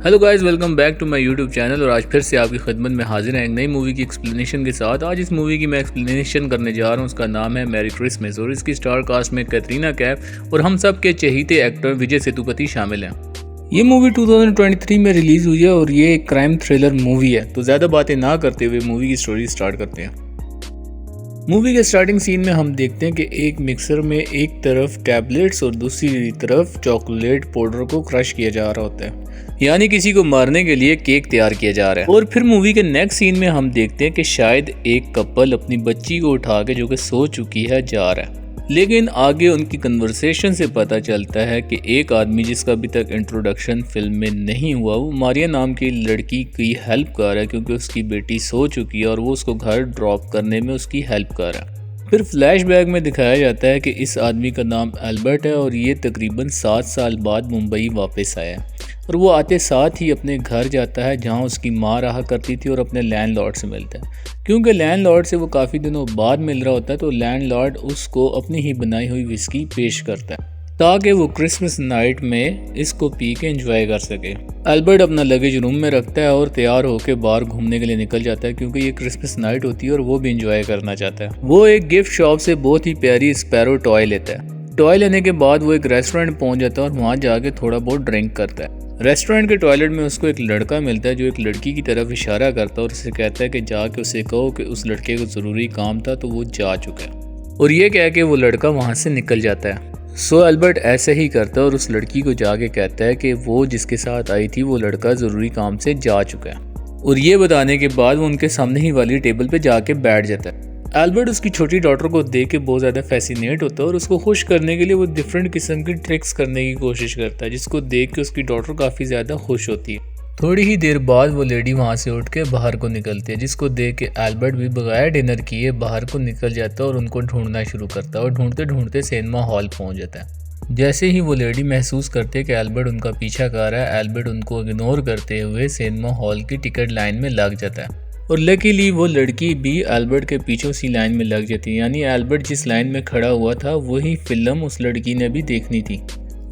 Hello guys, welcome back to my YouTube channel. और आज फिर से आपकी खिदमत में हाजिर हैं एक नई मूवी की एक्सप्लेनेशन के साथ। आज इस मूवी की मैं एक्सप्लेनेशन करने जा रहा हूँ। उसका नाम है मैरी क्रिसमस और इसकी स्टार कास्ट में कैटरीना कैफ और हम सब के चहेते एक्टर विजय सेतुपति शामिल हैं। ये मूवी 2023 में रिलीज हुई है और ये एक क्राइम थ्रिलर मूवी है। तो ज़्यादा बातें ना करते हुए मूवी की स्टोरी स्टार्ट करते हैं। मूवी के स्टार्टिंग सीन में हम देखते हैं कि एक मिक्सर में एक तरफ टैबलेट्स और दूसरी तरफ चॉकलेट पाउडर को क्रश किया जा रहा होता है, यानी किसी को मारने के लिए केक तैयार किया जा रहा है। और फिर मूवी के नेक्स्ट सीन में हम देखते हैं कि शायद एक कपल अपनी बच्ची को उठा के, जो कि सो चुकी है, जा रहा है। लेकिन आगे उनकी कन्वर्सेशन से पता चलता है कि एक आदमी जिसका अभी तक इंट्रोडक्शन फिल्म में नहीं हुआ, वो मारिया नाम की लड़की की हेल्प कर रहा है क्योंकि उसकी बेटी सो चुकी है और वो उसको घर ड्रॉप करने में उसकी हेल्प कर रहा है। फिर फ्लैशबैक में दिखाया जाता है कि इस आदमी का नाम एल्बर्ट है और ये तकरीबन 7 साल बाद मुंबई वापस आया है और वो आते साथ ही अपने घर जाता है जहाँ उसकी माँ रहा करती थी और अपने लैंडलॉर्ड से मिलता है। क्योंकि लैंडलॉर्ड से वो काफ़ी दिनों बाद मिल रहा होता है तो लैंडलॉर्ड उसको अपनी ही बनाई हुई विस्की पेश करता है ताकि वो क्रिसमस नाइट में इसको पी के एंजॉय कर सके। एल्बर्ट अपना लगेज रूम में रखता है और तैयार होकर बाहर घूमने के लिए निकल जाता है क्योंकि ये क्रिसमस नाइट होती है और वो भी एंजॉय करना चाहता है। वो एक गिफ्ट शॉप से बहुत ही प्यारी स्पैरो टॉय लेता है। टॉय लेने के बाद वो एक रेस्टोरेंट पहुंच जाता है और वहाँ जाके थोड़ा बहुत ड्रिंक करता है। रेस्टोरेंट के टॉयलेट में उसको एक लड़का मिलता है जो एक लड़की की तरफ इशारा करता है और उसे कहता है कि जाके उसे कहो कि उस लड़के को ज़रूरी काम था तो वो जा चुका है। और ये कह के वो लड़का वहाँ से निकल जाता है। सो एल्बर्ट ऐसे ही करता है और उस लड़की को जाके कहता है कि वो जिसके साथ आई थी वो लड़का ज़रूरी काम से जा चुका है। और ये बताने के बाद वो उनके सामने ही वाली टेबल पे जाके बैठ जाता है। एल्बर्ट उसकी छोटी डॉटर को देख के बहुत ज़्यादा फैसिनेट होता है और उसको खुश करने के लिए वो डिफरेंट किस्म की ट्रिक्स करने की कोशिश करता है, जिसको देख के उसकी डॉटर काफ़ी ज़्यादा खुश होती है। थोड़ी ही देर बाद वो लेडी वहाँ से उठ के बाहर को निकलती है, जिसको देख के एल्बर्ट भी बगैर डिनर किए बाहर को निकल जाता है और उनको ढूंढना शुरू करता है और ढूंढते ढूंढते सिनेमा हॉल पहुँच जाता है। जैसे ही वो लेडी महसूस करते हैं कि एल्बर्ट उनका पीछा कर रहा है, एल्बर्ट उनको इग्नोर करते हुए सिनेमा हॉल की टिकट लाइन में लग जाता है। और लकीली वो लड़की भी एल्बर्ट के पीछे उसी लाइन में लग जाती है, यानी एल्बर्ट जिस लाइन में खड़ा हुआ था वही फिल्म उस लड़की ने भी देखनी थी।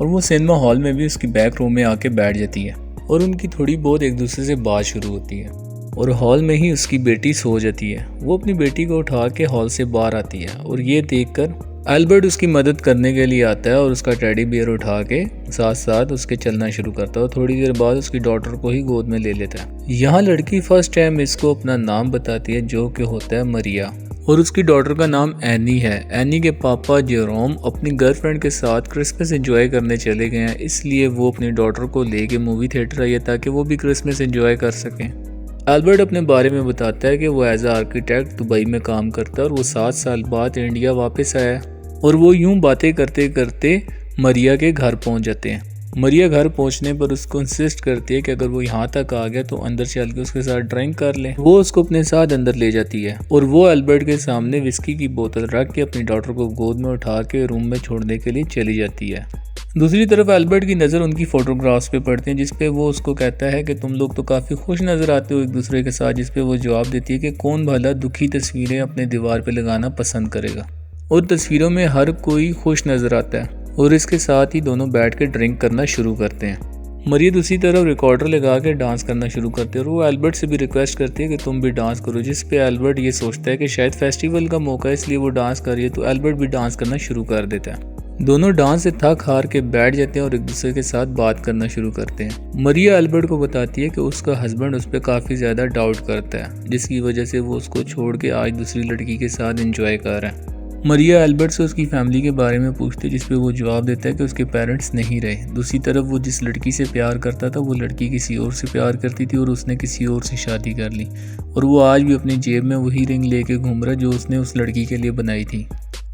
और वो सिनेमा हॉल में भी उसकी बैक रो में आके बैठ जाती है और उनकी थोड़ी बहुत एक दूसरे से बात शुरू होती है। और हॉल में ही उसकी बेटी सो जाती है। वो अपनी बेटी को उठा के हॉल से बाहर आती है और ये देखकर एल्बर्ट उसकी मदद करने के लिए आता है और उसका टेडी बियर उठा के साथ साथ उसके चलना शुरू करता है और थोड़ी देर बाद उसकी डॉटर को ही गोद में ले लेता है। यहाँ लड़की फर्स्ट टाइम इसको अपना नाम बताती है जो कि होता है मरिया और उसकी डॉटर का नाम एनी है। एनी के पापा जेरोम अपनी गर्लफ्रेंड के साथ क्रिसमस एंजॉय करने चले गए हैं, इसलिए वो अपनी डॉटर को लेके मूवी थिएटर आई है ताकि वो भी क्रिसमस एंजॉय कर सकें। एल्बर्ट अपने बारे में बताता है कि वो एज आर्किटेक्ट दुबई में काम करता है और वो 7 साल बाद इंडिया वापस आया और वो यूं बातें करते करते मरिया के घर पहुंच जाते हैं। मरिया घर पहुंचने पर उसको इंसिस्ट करती है कि अगर वो यहाँ तक आ गया तो अंदर चल के उसके साथ ड्रिंक कर ले। वो उसको अपने साथ अंदर ले जाती है और वो एल्बर्ट के सामने विस्की की बोतल रख के अपनी डॉटर को गोद में उठा के रूम में छोड़ने के लिए चली जाती है। दूसरी तरफ एल्बर्ट की नज़र उनकी फोटोग्राफ्स पे पड़ती है जिसपे वो उसको कहता है कि तुम लोग तो काफ़ी खुश नज़र आते हो एक दूसरे के साथ, जिसपे वो जवाब देती है कि कौन भला दुखी तस्वीरें अपने दीवार पे लगाना पसंद करेगा। और तस्वीरों में हर कोई खुश नज़र आता है और इसके साथ ही दोनों बैठ के ड्रिंक करना शुरू करते हैं। मरिया दूसरी तरफ रिकॉर्डर लगा के डांस करना शुरू करते हैं और वो एल्बर्ट से भी रिक्वेस्ट करती है कि तुम भी डांस करो, जिस पे एल्बर्ट ये सोचता है कि शायद फेस्टिवल का मौका है इसलिए वो डांस कर रही है, तो एल्बर्ट भी डांस करना शुरू कर देता है। दोनों डांस से थक हार के बैठ जाते हैं और एक दूसरे के साथ बात करना शुरू करते हैं। मरिया एल्बर्ट को बताती है कि उसका हस्बैंड उस पर काफ़ी ज़्यादा डाउट करता है, जिसकी वजह से वो उसको छोड़ के आज दूसरी लड़की के साथ एंजॉय कर रहा है। मरिया एल्बर्ट से उसकी फैमिली के बारे में पूछती है, जिसपे वो जवाब देता है कि उसके पेरेंट्स नहीं रहे। दूसरी तरफ वो जिस लड़की से प्यार करता था वो लड़की किसी और से प्यार करती थी और उसने किसी और से शादी कर ली और वो आज भी अपनी जेब में वही रिंग लेके घूम रहा जो उसने उस लड़की के लिए बनाई थी।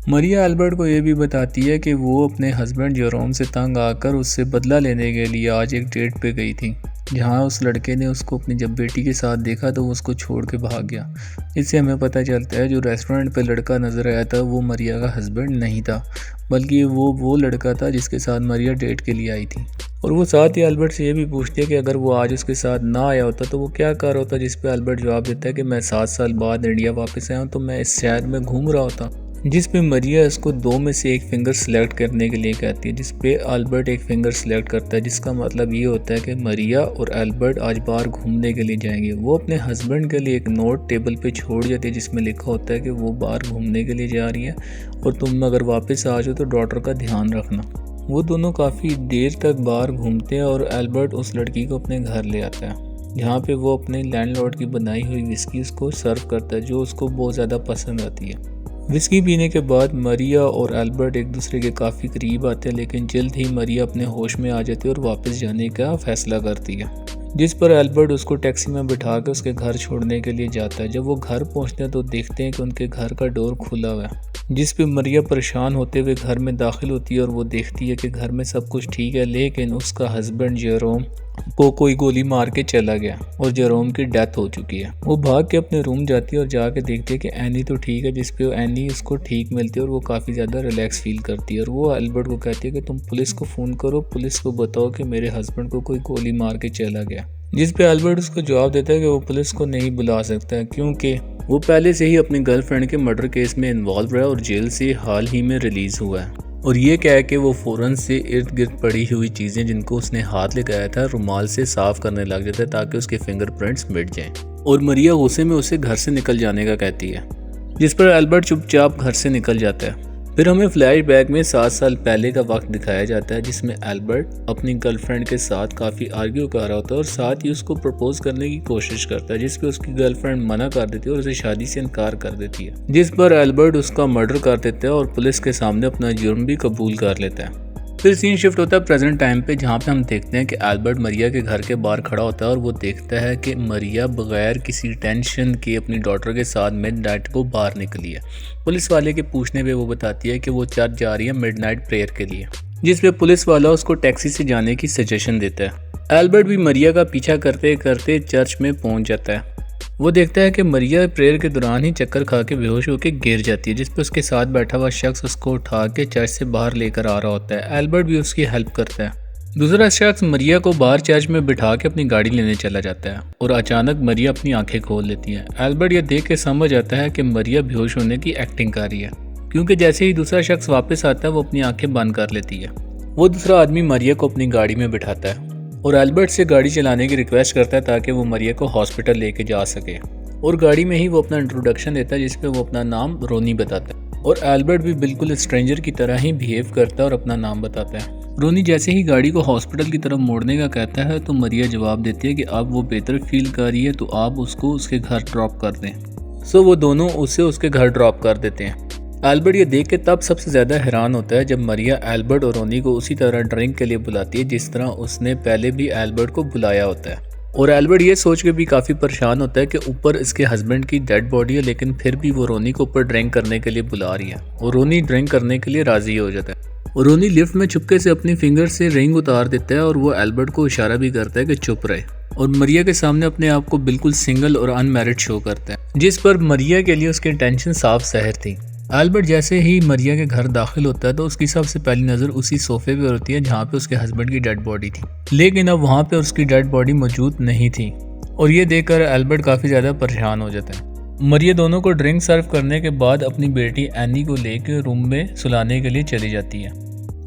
मरिया एल्बर्ट को ये भी बताती है कि वो अपने हस्बैंड जेरोम से तंग आकर उससे बदला लेने के लिए आज एक डेट पे गई थी, जहाँ उस लड़के ने उसको अपनी जब बेटी के साथ देखा तो वो उसको छोड़ के भाग गया। इससे हमें पता चलता है जो रेस्टोरेंट पे लड़का नज़र आया था वो मरिया का हस्बैंड नहीं था, बल्कि वो लड़का था जिसके साथ मरिया डेट के लिए आई थी। और वो साथ ही एल्बर्ट से ये भी पूछती है कि अगर वो आज उसके साथ ना आया होता तो वो क्या कर रहा होता, जिस पे एल्बर्ट जवाब देता है कि मैं 7 साल बाद इंडिया वापस आया हूँ तो मैं इस शहर में घूम रहा होता। जिस पे मरिया इसको 2 में से एक फिंगर सेलेक्ट करने के लिए कहती है, जिस पे एल्बर्ट एक फिंगर सेलेक्ट करता है, जिसका मतलब ये होता है कि मरिया और एल्बर्ट आज बाहर घूमने के लिए जाएंगे। वो अपने हस्बैंड के लिए एक नोट टेबल पे छोड़ जाती है जिसमें लिखा होता है कि वो बाहर घूमने के लिए जा रही है और तुम अगर वापस आ जाओ तो डॉटर का ध्यान रखना। वो दोनों काफ़ी देर तक बाहर घूमते हैं और एल्बर्ट उस लड़की को अपने घर ले आता है, जहाँ पे वो अपने लैंडलॉर्ड की बनाई हुई विस्की उसको सर्व करता है, जो उसको बहुत ज़्यादा पसंद आती है। विस्की पीने के बाद मरिया और एल्बर्ट एक दूसरे के काफ़ी करीब आते हैं, लेकिन जल्द ही मरिया अपने होश में आ जाती है और वापस जाने का फैसला करती है, जिस पर एल्बर्ट उसको टैक्सी में बिठा कर उसके घर छोड़ने के लिए जाता है। जब वो घर पहुंचते हैं तो देखते हैं कि उनके घर का डोर खुला हुआ है, जिस पे मरिया परेशान होते हुए घर में दाखिल होती है और वो देखती है कि घर में सब कुछ ठीक है, लेकिन उसका हस्बैंड जेरोम को कोई गोली मार के चला गया और जेरोम की डेथ हो चुकी है। वो भाग के अपने रूम जाती है और जाके देखती है कि एनी तो ठीक है, जिस पे एनी उसको ठीक मिलती है और वो काफ़ी ज़्यादा रिलैक्स फील करती है और वो एल्बर्ट को कहती है कि तुम पुलिस को फ़ोन करो, पुलिस को बताओ कि मेरे हस्बैंड को कोई गोली मार के चला गया। जिस पे एल्बर्ट उसको जवाब देता है कि वो पुलिस को नहीं बुला सकता है क्योंकि वो पहले से ही अपनी गर्लफ्रेंड के मर्डर केस में इन्वॉल्व है और जेल से हाल ही में रिलीज़ हुआ है। और ये कह के वो फ़ौरन से इर्द गिर्द पड़ी हुई चीज़ें जिनको उसने हाथ लगाया था रुमाल से साफ़ करने लग जाता है ताकि उसके फिंगरप्रिंट्स मिट जाएं। और मरिया गुस्से में उसे घर से निकल जाने का कहती है, जिस पर एल्बर्ट चुपचाप घर से निकल जाता है। फिर हमें फ्लैशबैक में 7 साल पहले का वक्त दिखाया जाता है, जिसमें एल्बर्ट अपनी गर्लफ्रेंड के साथ काफ़ी आर्ग्यू कर रहा होता है और साथ ही उसको प्रपोज करने की कोशिश करता है, जिस पे उसकी गर्लफ्रेंड मना कर देती है और उसे शादी से इनकार कर देती है, जिस पर एल्बर्ट उसका मर्डर कर देता है और पुलिस के सामने अपना जुर्म भी कबूल कर लेता है। फिर सीन शिफ्ट होता है प्रेजेंट टाइम पे, जहाँ पे हम देखते हैं कि एल्बर्ट मरिया के घर के बाहर खड़ा होता है और वो देखता है कि मरिया बगैर किसी टेंशन के अपनी डॉटर के साथ मिडनाइट को बाहर निकली है। पुलिस वाले के पूछने पे वो बताती है कि वो चर्च जा रही है मिडनाइट प्रेयर के लिए, जिस पे पुलिस वाला उसको टैक्सी से जाने की सजेशन देता है। एल्बर्ट भी मरिया का पीछा करते करते चर्च में पहुंच जाता है। वो देखता है कि मरिया प्रेयर के दौरान ही चक्कर खा के बेहोश होकर गिर जाती है, जिस पर उसके साथ बैठा हुआ शख्स उसको उठा के चर्च से बाहर लेकर आ रहा होता है। एल्बर्ट भी उसकी हेल्प करता है। दूसरा शख्स मरिया को बाहर चर्च में बिठा के अपनी गाड़ी लेने चला जाता है और अचानक मरिया अपनी आंखें खोल लेती है। एल्बर्ट यह देख के समझ आता है कि मरिया बेहोश होने की एक्टिंग कर रही है, क्योंकि जैसे ही दूसरा शख्स वापस आता है वो अपनी आंखें बंद कर लेती है। वो दूसरा आदमी मरिया को अपनी गाड़ी में बिठाता है और एल्बर्ट से गाड़ी चलाने की रिक्वेस्ट करता है ताकि वो मरिया को हॉस्पिटल लेके जा सके। और गाड़ी में ही वो अपना इंट्रोडक्शन देता है, जिसपे वो अपना नाम रोनी बताता है और एल्बर्ट भी बिल्कुल स्ट्रेंजर की तरह ही बिहेव करता है और अपना नाम बताता है। रोनी जैसे ही गाड़ी को हॉस्पिटल की तरफ मोड़ने का कहता है तो मरिया जवाब देती है कि अब वो बेहतर फील कर रही है तो आप उसको उसके घर ड्रॉप कर दें। सो वो दोनों उसे उसके घर ड्रॉप कर देते हैं। एल्बर्ट ये देख के तब सबसे ज़्यादा हैरान होता है जब मरिया एल्बर्ट और रोनी को उसी तरह ड्रिंक के लिए बुलाती है जिस तरह उसने पहले भी एल्बर्ट को बुलाया होता है। और एल्बर्ट ये सोच के भी काफ़ी परेशान होता है कि ऊपर इसके हस्बैंड की डेड बॉडी है, लेकिन फिर भी वो रोनी को ऊपर ड्रिंक करने के लिए बुला रही है और रोनी ड्रिंक करने के लिए राज़ी हो जाता है। और रोनी लिफ्ट में चुपके से अपनी फिंगर से रिंग उतार देता है और वो एल्बर्ट को इशारा भी करता है कि चुप रहे और मरिया के सामने अपने आप को बिल्कुल सिंगल और अनमैरिड शो करता है, जिस पर मरिया के लिए उसकी टेंशन साफ ज़ाहिर थी। एल्बर्ट जैसे ही मरिया के घर दाखिल होता है तो उसकी सबसे पहली नज़र उसी सोफे पे होती है जहाँ पे उसके हस्बैंड की डेड बॉडी थी, लेकिन अब वहाँ पे उसकी डेड बॉडी मौजूद नहीं थी और ये देखकर एल्बर्ट काफ़ी ज़्यादा परेशान हो जाता है। मरिया दोनों को ड्रिंक सर्व करने के बाद अपनी बेटी एनी को लेकर रूम में सुलाने के लिए चली जाती है।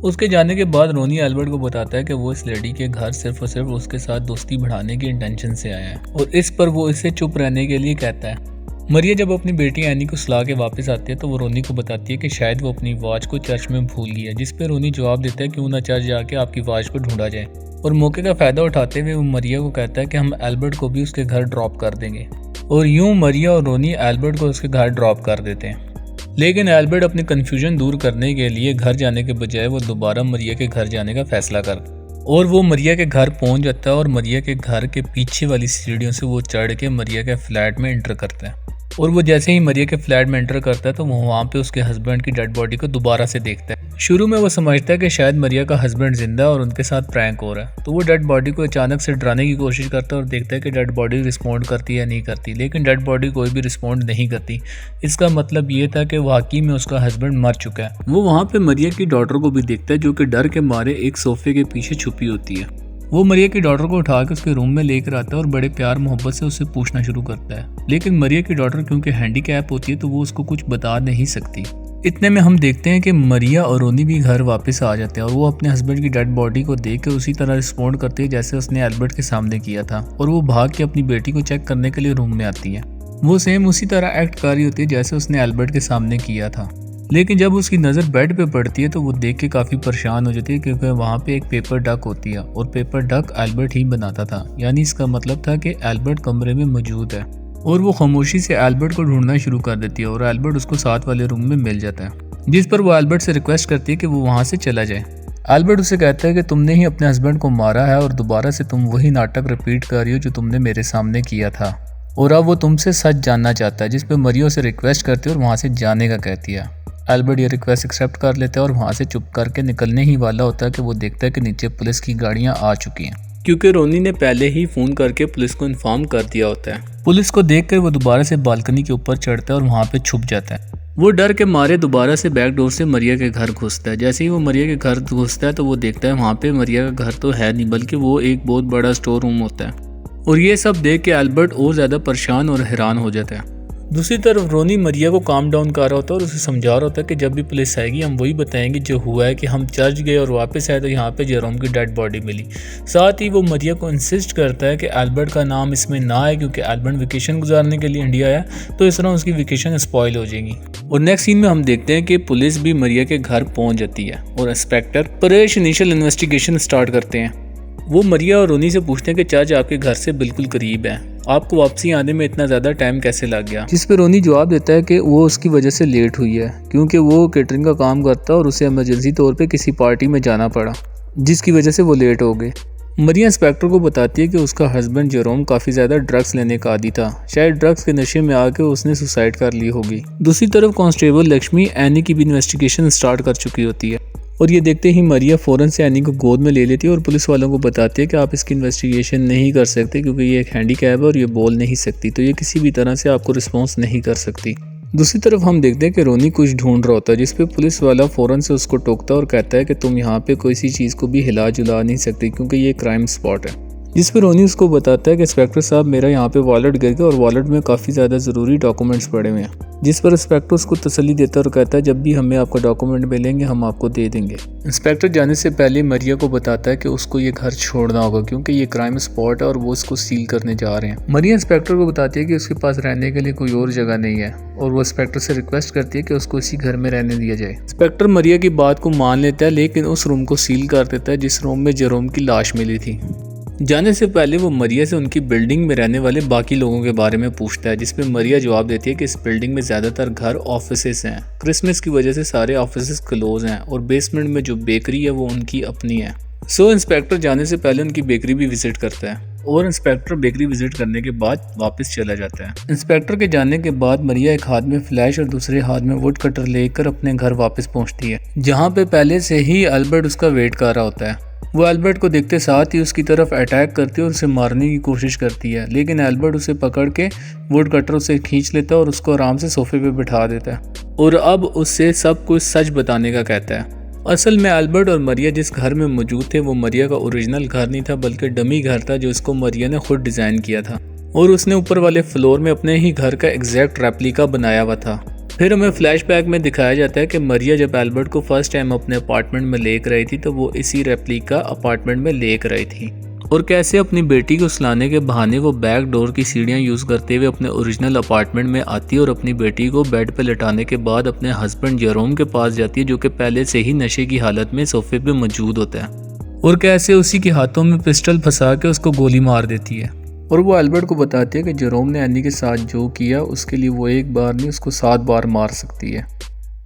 उसके जाने के बाद रोनी एल्बर्ट को बताता है कि वो इस लेडी के घर सिर्फ और सिर्फ उसके साथ दोस्ती बढ़ाने की इंटेंशन से आया है और इस पर वो इसे चुप रहने के लिए कहता है। मरिया जब अपनी बेटी एनी को सुला के वापस आती है तो वो रोनी को बताती है कि शायद वो अपनी वॉच को चर्च में भूल गई है, जिस पे रोनी जवाब देता है क्यों ना चर्च जाके आपकी वॉच को ढूंढा जाए। और मौके का फ़ायदा उठाते हुए वो मरिया को कहता है कि हम एल्बर्ट को भी उसके घर ड्रॉप कर देंगे। और यूँ मरिया और रोनी एल्बर्ट को उसके घर ड्रॉप कर देते हैं, लेकिन एल्बर्ट अपनी कन्फ्यूजन दूर करने के लिए घर जाने के बजाय वो दोबारा मरिया के घर जाने का फैसला करता है और वो मरिया के घर पहुंच जाता है और मरिया के घर के पीछे वाली सीढ़ियों से वो चढ़ के मरिया के फ्लैट में एंटर करता है। और वो जैसे ही मरिया के फ्लैट में एंटर करता है तो वो वहाँ पे उसके हस्बैंड की डेड बॉडी को दोबारा से देखता है। शुरू में वो समझता है कि शायद मरिया का हस्बैंड जिंदा है और उनके साथ प्रैंक हो रहा है, तो वो डेड बॉडी को अचानक से डराने की कोशिश करता है और देखता है कि डेड बॉडी रिस्पॉन्ड करती है या नहीं करती, लेकिन डेड बॉडी कोई भी रिस्पॉन्ड नहीं करती। इसका मतलब ये था कि वाकई में उसका हस्बैंड मर चुका है। वो वहाँ पे मरिया की डॉटर को भी देखता है जो कि डर के मारे एक सोफे के पीछे छुपी होती है। वो मरिया की डॉटर को उठा के उसके रूम में लेकर आता है और बड़े प्यार मोहब्बत से उससे पूछना शुरू करता है, लेकिन मरिया की डॉटर क्योंकि हैंडीकैप होती है तो वो उसको कुछ बता नहीं सकती। इतने में हम देखते हैं कि मरिया और रोनी भी घर वापस आ जाते हैं और वो अपने हस्बैंड की डेड बॉडी को देख के उसी तरह रिस्पॉन्ड करती है जैसे उसने एल्बर्ट के सामने किया था, और वो भाग के अपनी बेटी को चेक करने के लिए रूम में आती है। वो सेम उसी तरह एक्ट कर रही होती है जैसे उसने एल्बर्ट के सामने किया था। लेकिन जब उसकी नज़र बेड पे पड़ती है तो वो देख के काफ़ी परेशान हो जाती है, क्योंकि वहाँ पे एक पेपर डक होती है और पेपर डक एल्बर्ट ही बनाता था। यानी इसका मतलब था कि एल्बर्ट कमरे में मौजूद है, और वो खामोशी से एल्बर्ट को ढूंढना शुरू कर देती है और एल्बर्ट उसको साथ वाले रूम में मिल जाता है, जिस पर वो एल्बर्ट से रिक्वेस्ट करती है कि वो वहाँ से चला जाए। एल्बर्ट उसे कहता है कि तुमने ही अपने हस्बैंड को मारा है और दोबारा से तुम वही नाटक रिपीट कर रही हो जो तुमने मेरे सामने किया था, और अब वो तुमसे सच जानना चाहता है। जिस पे मरिया उसे रिक्वेस्ट करती है और वहाँ से जाने का कहती है। एल्बर्ट ये रिक्वेस्ट एक्सेप्ट कर लेता है और वहाँ से चुप करके निकलने ही वाला होता है कि वो देखता है कि नीचे पुलिस की गाड़ियाँ आ चुकी हैं, क्योंकि रोनी ने पहले ही फ़ोन करके पुलिस को इन्फॉर्म कर दिया होता है। पुलिस को देखकर वो दोबारा से बालकनी के ऊपर चढ़ता है और वहाँ पे छुप जाता है। वो डर के मारे दोबारा से बैक डोर से मरिया के घर घुसता है। जैसे ही वो मरिया के घर घुसता है तो वो देखता है वहाँ पे मरिया का घर तो है नहीं, बल्कि वो एक बहुत बड़ा स्टोर रूम होता है। और ये सब देख के एल्बर्ट और ज़्यादा परेशान और हैरान हो जाता है। दूसरी तरफ रोनी मरिया को काम डाउन कर रहा होता है और उसे समझा रहा होता है कि जब भी पुलिस आएगी हम वही बताएंगे जो हुआ है, कि हम चर्च गए और वापस आए तो यहाँ पे जेरोम की डेड बॉडी मिली। साथ ही वो मरिया को इंसिस्ट करता है कि एल्बर्ट का नाम इसमें ना आए, क्योंकि एल्बर्ट वेकेशन गुजारने के लिए इंडिया आया तो इस तरह उसकी वेकेशन स्पॉइल हो जाएगी। और नेक्स्ट सीन में हम देखते हैं कि पुलिस भी मरिया के घर पहुँच जाती है और inspector Paresh initial investigation start करते हैं। वो मरिया और रोनी से पूछते हैं कि चर्च आपके घर से बिल्कुल करीब है, आपको वापसी आने में इतना ज़्यादा टाइम कैसे लग गया। जिस पे रोनी जवाब देता है कि वो उसकी वजह से लेट हुई है, क्योंकि वो केटरिंग का काम करता है और उसे इमरजेंसी तौर पे किसी पार्टी में जाना पड़ा, जिसकी वजह से वो लेट हो गए। मरिया इंस्पेक्टर को बताती है कि उसका हस्बैंड जेरोम काफ़ी ज़्यादा ड्रग्स लेने का आदी था, शायद ड्रग्स के नशे में आके उसने सुसाइड कर ली होगी। दूसरी तरफ कांस्टेबल लक्ष्मी एनी की भी इन्वेस्टिगेशन स्टार्ट कर चुकी होती है, और ये देखते ही मरिया फ़ौरन से एनी को गोद में ले लेती है और पुलिस वालों को बताती है कि आप इसकी इन्वेस्टिगेशन नहीं कर सकते, क्योंकि ये एक हैंडीकैप है और ये बोल नहीं सकती, तो ये किसी भी तरह से आपको रिस्पॉन्स नहीं कर सकती। दूसरी तरफ हम देखते हैं कि रोनी कुछ ढूंढ रहा होता है, जिस पे पुलिस वाला फ़ौरन से उसको टोकता है और कहता है कि तुम यहाँ पे कोई सी चीज़ को भी हिला जुला नहीं सकती, क्योंकि ये क्राइम स्पॉट है। जिस पर रोनी उसको बताता है कि इंस्पेक्टर साहब मेरा यहाँ पे वॉलेट गिर गया और वॉलेट में काफ़ी ज़्यादा ज़रूरी डॉक्यूमेंट्स पड़े हुए हैं। जिस पर इंस्पेक्टर उसको तसल्ली देता है और कहता है जब भी हमें आपका डॉक्यूमेंट मिलेंगे हम आपको दे देंगे। इंस्पेक्टर जाने से पहले मरिया को बताता है कि उसको ये घर छोड़ना होगा, क्योंकि ये क्राइम स्पॉट है और वो इसको सील करने जा रहे हैं। मरिया इंस्पेक्टर को बताती है कि उसके पास रहने के लिए कोई और जगह नहीं है, और वो इंस्पेक्टर से रिक्वेस्ट करती है कि उसको इसी घर में रहने दिया जाए। इंस्पेक्टर मरिया की बात को मान लेता है, लेकिन उस रूम को सील कर देता है जिस रूम में जेरोम की लाश मिली थी। जाने से पहले वो मरिया से उनकी बिल्डिंग में रहने वाले बाकी लोगों के बारे में पूछता है, जिसपे मरिया जवाब देती है कि इस बिल्डिंग में ज़्यादातर घर ऑफिसेस हैं, क्रिसमस की वजह से सारे ऑफिसेस क्लोज हैं, और बेसमेंट में जो बेकरी है वो उनकी अपनी है। सो इंस्पेक्टर जाने से पहले उनकी बेकरी भी विजिट करता है, और इंस्पेक्टर बेकरी विजिट करने के बाद वापस चला जाता है। इंस्पेक्टर के जाने के बाद मरिया एक हाथ में फ्लैश और दूसरे हाथ में वुड कटर लेकर अपने घर वापस पहुंचती है, जहां पे पहले से ही एल्बर्ट उसका वेट कर रहा होता है। वो एल्बर्ट को देखते साथ ही उसकी तरफ अटैक करती है और उसे मारने की कोशिश करती है, लेकिन एल्बर्ट उसे पकड़ के वुड कटर उसे खींच लेता है और उसको आराम से सोफे पे बिठा देता है, और अब उससे सब कुछ सच बताने का कहता है। असल में एल्बर्ट और मरिया जिस घर में मौजूद थे वो मरिया का ओरिजिनल घर नहीं था, बल्कि डमी घर था जो इसको मरिया ने खुद डिज़ाइन किया था, और उसने ऊपर वाले फ्लोर में अपने ही घर का एग्जैक्ट रेप्लिका बनाया हुआ था। फिर हमें फ्लैशबैक में दिखाया जाता है कि मरिया जब एल्बर्ट को फर्स्ट टाइम अपने अपार्टमेंट में लेकर आई थी तो वो इसी रेप्लिका अपार्टमेंट में लेकर आई थी, और कैसे अपनी बेटी को सुलाने के बहाने वो बैक डोर की सीढ़ियां यूज़ करते हुए अपने ओरिजिनल अपार्टमेंट में आती है और अपनी बेटी को बेड पे लेटाने के बाद अपने हस्बैंड जेरोम के पास जाती है, जो कि पहले से ही नशे की हालत में सोफे पे मौजूद होता है, और कैसे उसी के हाथों में पिस्टल फंसा के उसको गोली मार देती है। और वो एल्बर्ट को बताती है कि जेरोम ने एनी के साथ जो किया उसके लिए वो एक बार नहीं उसको 7 बार मार सकती है।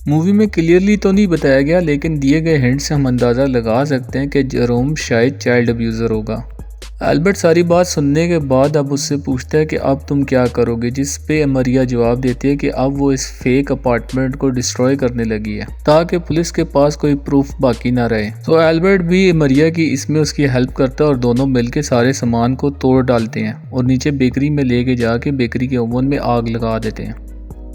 मूवी में क्लियरली तो नहीं बताया गया, लेकिन दिए गए हिंट से हम अंदाज़ा लगा सकते हैं कि जेरोम शायद चाइल्ड अब्यूज़र होगा। एल्बर्ट सारी बात सुनने के बाद अब उससे पूछता है कि अब तुम क्या करोगे, जिस पे मरिया जवाब देती है कि अब वो इस फेक अपार्टमेंट को डिस्ट्रॉय करने लगी है ताकि पुलिस के पास कोई प्रूफ बाकी ना रहे। तो एल्बर्ट भी मरिया की इसमें उसकी हेल्प करता है और दोनों मिलकर सारे सामान को तोड़ डालते हैं और नीचे बेकरी में लेके जाके बेकरी के ओवन में आग लगा देते हैं।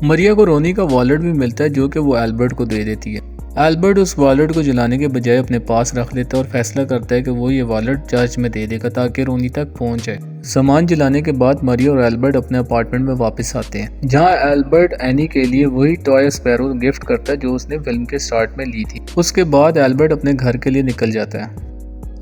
मरिया को रोनी का वॉलेट भी मिलता है जो कि वो एल्बर्ट को दे देती है। एल्बर्ट उस वॉलेट को जलाने के बजाय अपने पास रख लेता है और फैसला करता है कि वो ये वॉलेट चर्च में दे देगा ताकि रोनी तक पहुंच जाए। सामान जलाने के बाद मरिया और एल्बर्ट अपने अपार्टमेंट में वापस आते हैं, जहां एल्बर्ट एनी के लिए वही टॉय स्पैरो गिफ्ट करता है जो उसने फिल्म के स्टार्ट में ली थी। उसके बाद एल्बर्ट अपने घर के लिए निकल जाता है।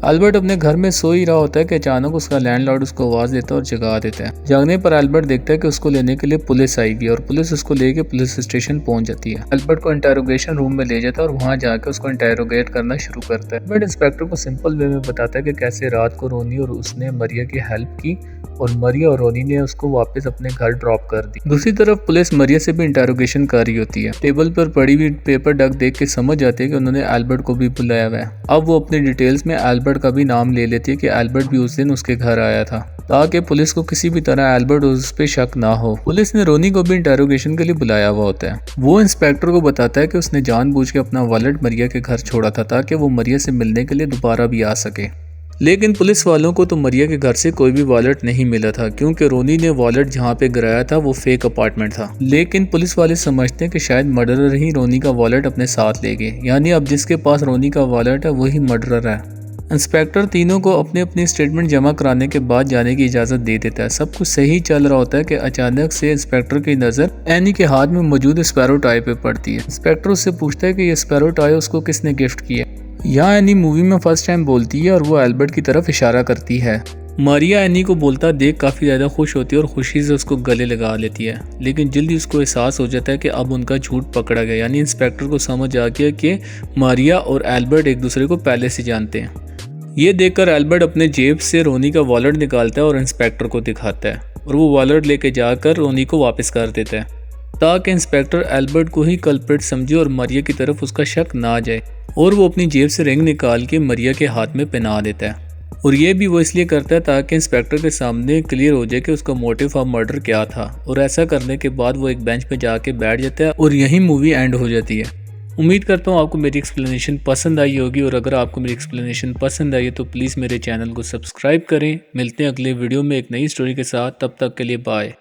एल्बर्ट अपने घर में सो ही रहा होता है कि अचानक उसका लैंडलॉर्ड उसको आवाज देता है और जगा देता है। जागने पर एल्बर्ट देखता है कि उसको लेने के लिए पुलिस आएगी और पुलिस उसको लेके पुलिस स्टेशन पहुंच जाती है। एल्बर्ट को इंटेरोगेशन रूम में ले जाता है और वहां जाकर उसको इंटेरोगेट करना शुरू करता है। एल्बर्ट इंस्पेक्टर को सिंपल वे में बताता है कि कैसे रात को रोनी और उसने मरिया की हेल्प की और मरिया और रोनी ने उसको वापस अपने घर ड्रॉप कर दी। दूसरी तरफ पुलिस मरिया से भी इंटेरोगेशन कर रही होती है। टेबल पर पड़ी हुई पेपर डक देख के समझ जाती है कि उन्होंने एल्बर्ट को भी बुलाया हुआ है। अब वो अपनी डिटेल्स में एल्बर्ट का भी नाम ले लेती है कि एल्बर्ट भी उस दिन उसके घर आया था, ताकि पुलिस को किसी भी तरह एल्बर्ट उस पे शक ना हो। पुलिस ने रोनी को भी इंटेरोगेशन के लिए बुलाया हुआ होता है। वो इंस्पेक्टर को बताता है कि उसने जानबूझ के अपना वॉलेट मरिया के घर छोड़ा था ताकि वो मरिया से मिलने के लिए दोबारा भी आ सके। लेकिन पुलिस वालों को तो मरिया के घर से कोई भी वॉलेट नहीं मिला था, क्योंकि रोनी ने वॉलेट जहाँ पे गिराया था वो फेक अपार्टमेंट था। लेकिन पुलिस वाले समझते हैं कि शायद मर्डरर ही रोनी का वॉलेट अपने साथ ले गए, यानी अब जिसके पास रोनी का वॉलेट है वही मर्डरर है। इंस्पेक्टर तीनों को अपने अपनी स्टेटमेंट जमा कराने के बाद जाने की इजाज़त दे देता है। सब कुछ सही चल रहा होता है कि अचानक से इंस्पेक्टर की नज़र एनी के हाथ में मौजूद स्पैरो टॉय पे पड़ती है। इंस्पेक्टर उससे पूछता है कि ये स्पैरो टॉय उसको किसने गिफ्ट किया। यहाँ एनी मूवी में फर्स्ट टाइम बोलती है और वो एल्बर्ट की तरफ इशारा करती है। मारिया एनी को बोलता देख काफ़ी ज़्यादा खुश होती है और खुशी से उसको गले लगा लेती है, लेकिन जल्दी उसको एहसास हो जाता है कि अब उनका झूठ पकड़ा गया। यानी इंस्पेक्टर को समझ आ गया कि मारिया और एल्बर्ट एक दूसरे को पहले से जानते हैं। ये देखकर एल्बर्ट अपने जेब से रोनी का वॉलेट निकालता है और इंस्पेक्टर को दिखाता है और वो वॉलेट लेके जाकर रोनी को वापस कर देता है, ताकि इंस्पेक्टर एल्बर्ट को ही कल्प्रिट समझे और मरिया की तरफ उसका शक ना जाए। और वो अपनी जेब से रिंग निकाल के मरिया के हाथ में पहना देता है, और ये भी वो इसलिए करता है ताकि इंस्पेक्टर के सामने क्लियर हो जाए कि उसका मोटिव ऑफ मर्डर क्या था। और ऐसा करने के बाद वो एक बेंच पे जाके बैठ जाता है और यही मूवी एंड हो जाती है। उम्मीद करता हूँ आपको मेरी एक्सप्लेनेशन पसंद आई होगी, और अगर आपको मेरी एक्सप्लेनेशन पसंद आई है तो प्लीज़ मेरे चैनल को सब्सक्राइब करें। मिलते हैं अगले वीडियो में एक नई स्टोरी के साथ, तब तक के लिए बाय।